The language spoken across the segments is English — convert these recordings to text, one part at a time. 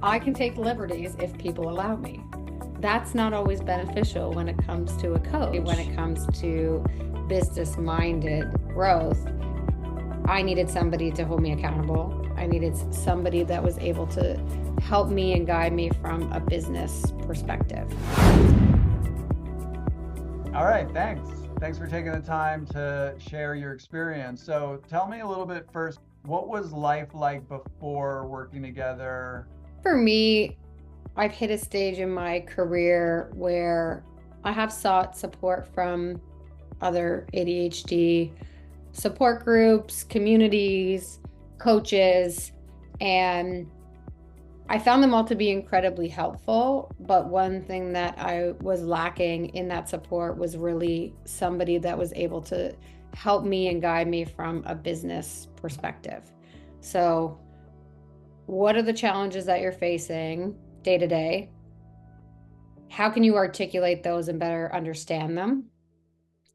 I can take liberties if people allow me. That's not always beneficial when it comes to a coach. When it comes to business-minded growth, I needed somebody to hold me accountable. I needed somebody that was able to help me and guide me from a business perspective. All right, thanks. Thanks for taking the time to share your experience. So tell me a little bit first, what was life like before working together? For me, I've hit a stage in my career where I have sought support from other ADHD support groups, communities, coaches, and I found them all to be incredibly helpful. But one thing that I was lacking in that support was really somebody that was able to help me and guide me from a business perspective. So, what are the challenges that you're facing day to day? How can you articulate those and better understand them?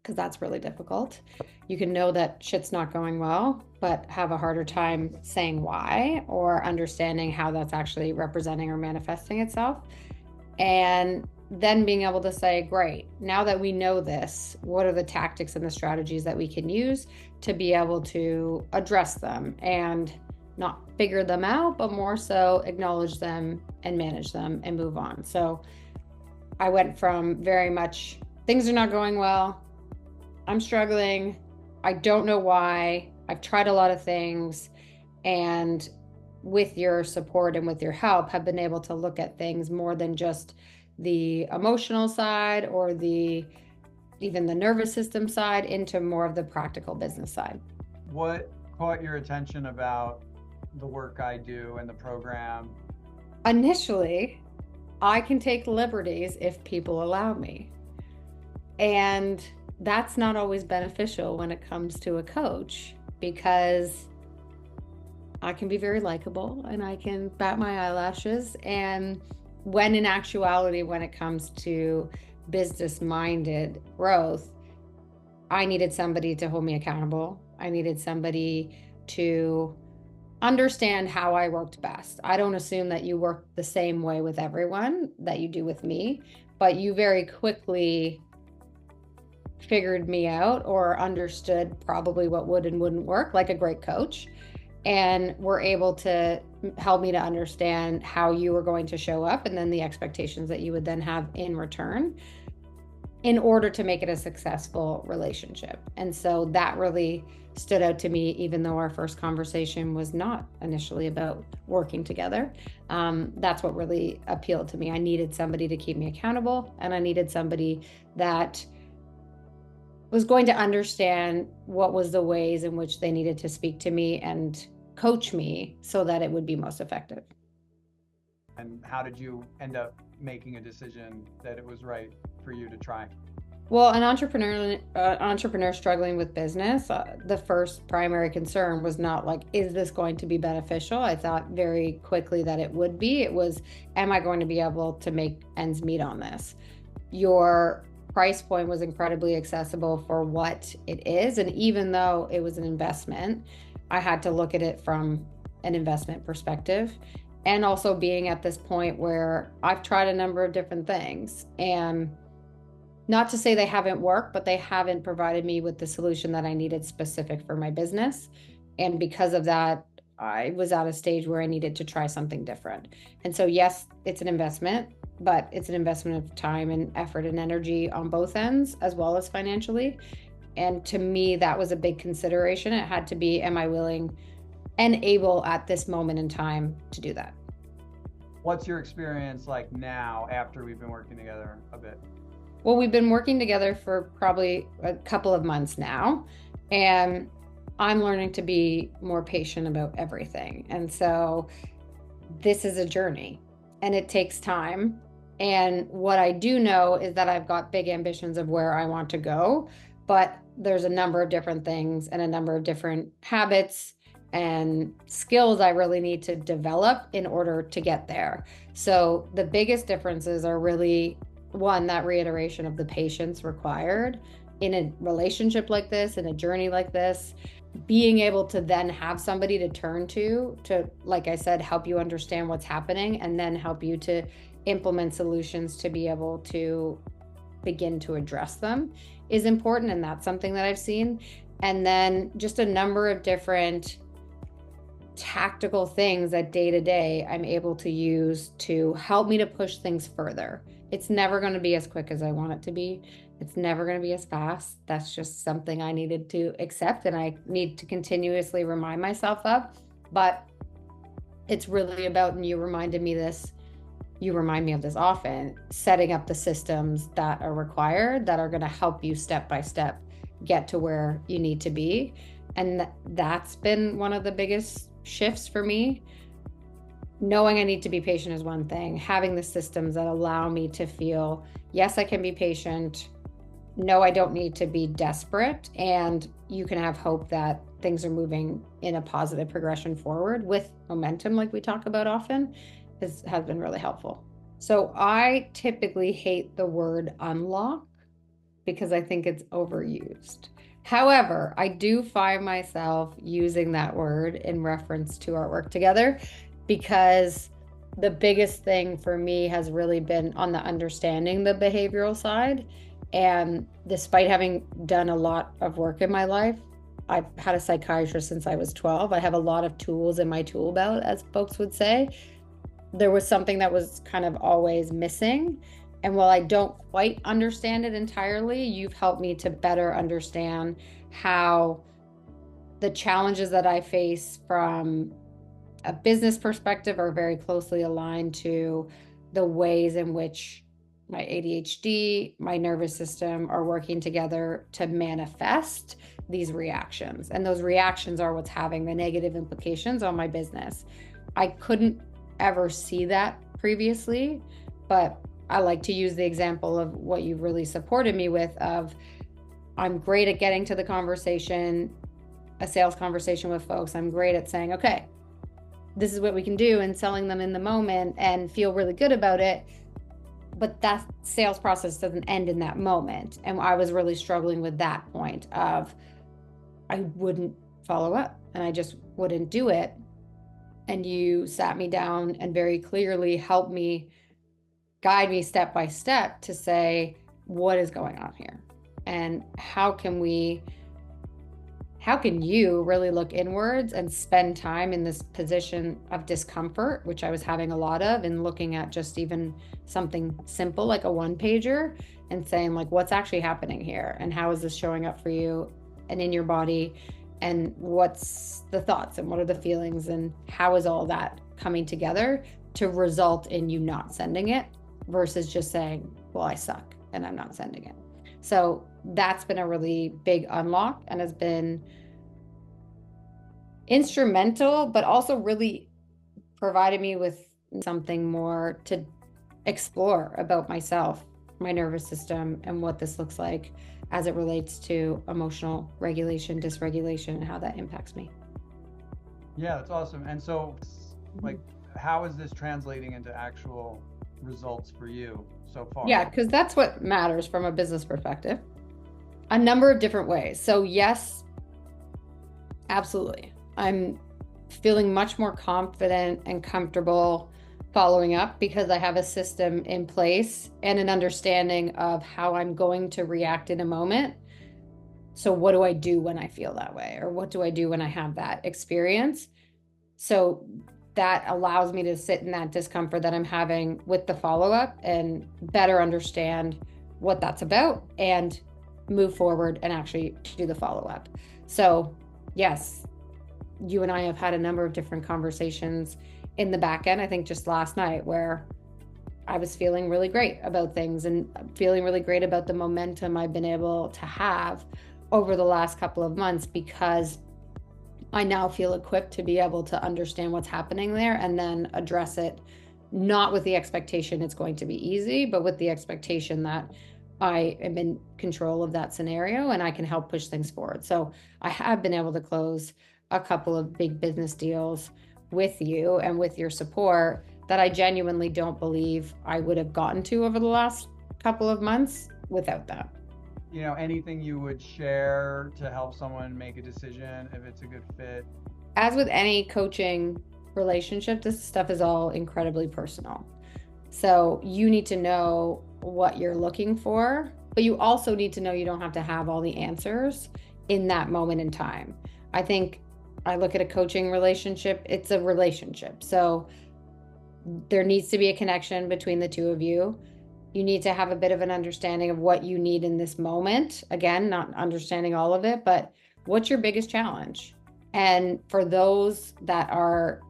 Because that's really difficult. You can know that shit's not going well, but have a harder time saying why or understanding how that's actually representing or manifesting itself. And then being able to say, great, now that we know this, what are the tactics and the strategies that we can use to be able to address them and not figure them out, but more so acknowledge them and manage them and move on. So I went from very much things are not going well. I'm struggling. I don't know why. I've tried a lot of things. And with your support and with your help, have been able to look at things more than just the emotional side or even the nervous system side into more of the practical business side. What caught your attention about the work I do and the program? Initially, I can take liberties if people allow me. And that's not always beneficial when it comes to a coach because I can be very likable and I can bat my eyelashes. And when in actuality, when it comes to business-minded growth, I needed somebody to hold me accountable. I needed somebody to understand how I worked best. I don't assume that you work the same way with everyone that you do with me, but you very quickly figured me out or understood probably what would and wouldn't work like a great coach, and were able to help me to understand how you were going to show up and then the expectations that you would then have in return in order to make it a successful relationship. And so that really stood out to me, even though our first conversation was not initially about working together. That's what really appealed to me. I needed somebody to keep me accountable, and I needed somebody that was going to understand what was the ways in which they needed to speak to me and coach me so that it would be most effective. And how did you end up making a decision that it was right for you to try? Well, an entrepreneur struggling with business, the first primary concern was not like, is this going to be beneficial? I thought very quickly that it would be. It was, am I going to be able to make ends meet on this? Your price point was incredibly accessible for what it is. And even though it was an investment, I had to look at it from an investment perspective. And also being at this point where I've tried a number of different things, and not to say they haven't worked, but they haven't provided me with the solution that I needed specific for my business. And because of that, I was at a stage where I needed to try something different. And so, yes, it's an investment, but it's an investment of time and effort and energy on both ends, as well as financially. And to me, that was a big consideration. It had to be, am I willing and able at this moment in time to do that? What's your experience like now after we've been working together a bit? Well, we've been working together for probably a couple of months now, and I'm learning to be more patient about everything. And so this is a journey and it takes time. And what I do know is that I've got big ambitions of where I want to go, but there's a number of different things and a number of different habits and skills I really need to develop in order to get there. So the biggest differences are really, one, that reiteration of the patience required in a relationship like this, in a journey like this. being able to then have somebody to turn to, like I said, help you understand what's happening and then help you to implement solutions to be able to begin to address them is important. And that's something that I've seen. And then just a number of different tactical things that day to day I'm able to use to help me to push things further. It's never going to be as quick as I want it to be. It's never going to be as fast. That's just something I needed to accept and I need to continuously remind myself of. But it's really about, and you reminded me this, you remind me of this often, setting up the systems that are required that are going to help you step by step get to where you need to be. And that's been one of the biggest shifts for me. Knowing I need to be patient is one thing. Having the systems that allow me to feel, yes, I can be patient. No, I don't need to be desperate. And you can have hope that things are moving in a positive progression forward with momentum, like we talk about often, has been really helpful. So I typically hate the word unlock because I think it's overused. However, I do find myself using that word in reference to our work together because the biggest thing for me has really been on the understanding the behavioral side. And despite having done a lot of work in my life, I've had a psychiatrist since I was 12. I have a lot of tools in my tool belt, as folks would say. There was something that was kind of always missing. And while I don't quite understand it entirely, you've helped me to better understand how the challenges that I face from a business perspective are very closely aligned to the ways in which my ADHD, my nervous system are working together to manifest these reactions. And those reactions are what's having the negative implications on my business. I couldn't ever see that previously, but I like to use the example of what you've really supported me with of I'm great at getting to the conversation, a sales conversation with folks. I'm great at saying, okay, this is what we can do and selling them in the moment and feel really good about it. But that sales process doesn't end in that moment. And I was really struggling with that point of I wouldn't follow up and I just wouldn't do it. And you sat me down and very clearly helped me guide me step by step to say, what is going on here? And how can you really look inwards and spend time in this position of discomfort, which I was having a lot of, and looking at just even something simple like a one-pager and saying like, what's actually happening here? And how is this showing up for you and in your body? And what's the thoughts and what are the feelings and how is all that coming together to result in you not sending it versus just saying, well, I suck and I'm not sending it. So that's been a really big unlock and has been instrumental, but also really provided me with something more to explore about myself, my nervous system, and what this looks like as it relates to emotional regulation, dysregulation, and how that impacts me. Yeah, that's awesome. And so, like, how is this translating into actual results for you so far? Yeah, because that's what matters from a business perspective. A number of different ways. So yes, absolutely. I'm feeling much more confident and comfortable following up because I have a system in place and an understanding of how I'm going to react in a moment. So what do I do when I feel that way? Or what do I do when I have that experience? So that allows me to sit in that discomfort that I'm having with the follow-up and better understand what that's about and move forward and actually do the follow-up. So yes, you and I have had a number of different conversations in the back end, I think just last night, where I was feeling really great about things and feeling really great about the momentum I've been able to have over the last couple of months because I now feel equipped to be able to understand what's happening there and then address it, not with the expectation it's going to be easy, but with the expectation that I am in control of that scenario and I can help push things forward. So I have been able to close a couple of big business deals with you and with your support that I genuinely don't believe I would have gotten to over the last couple of months without that. anything you would share to help someone make a decision if it's a good fit? As with any coaching relationship, this stuff is all incredibly personal. So you need to know what you're looking for, but you also need to know you don't have to have all the answers in that moment in time. I think I look at a coaching relationship, it's a relationship. So there needs to be a connection between the two of you. You need to have a bit of an understanding of what you need in this moment. Again, not understanding all of it, but what's your biggest challenge? And for those that are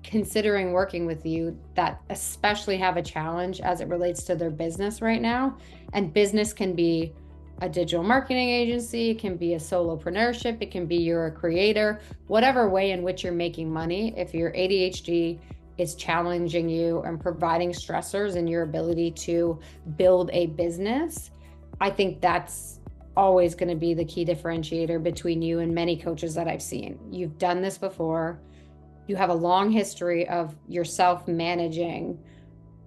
considering working with you that especially have a challenge as it relates to their business right now, and business can be a digital marketing agency, it can be a solopreneurship, it can be you're a creator, whatever way in which you're making money. If your ADHD is challenging you and providing stressors in your ability to build a business, I think that's always going to be the key differentiator between you and many coaches that I've seen. You've done this before. You have a long history of yourself managing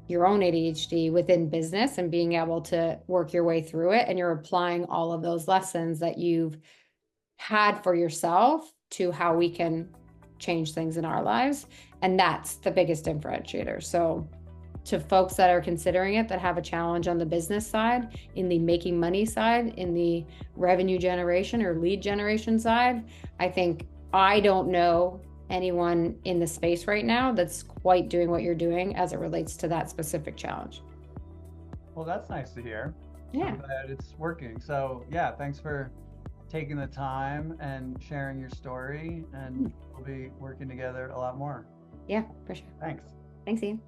your own ADHD within business and being able to work your way through it. And you're applying all of those lessons that you've had for yourself to how we can change things in our lives. And that's the biggest differentiator. So to folks that are considering it, that have a challenge on the business side, in the making money side, in the revenue generation or lead generation side, I think I don't know anyone in the space right now that's quite doing what you're doing as it relates to that specific challenge. Well, that's nice to hear. Yeah. I'm glad it's working. So yeah, thanks for taking the time and sharing your story, and we'll be working together a lot more. Yeah, for sure. Thanks. Thanks, Ian.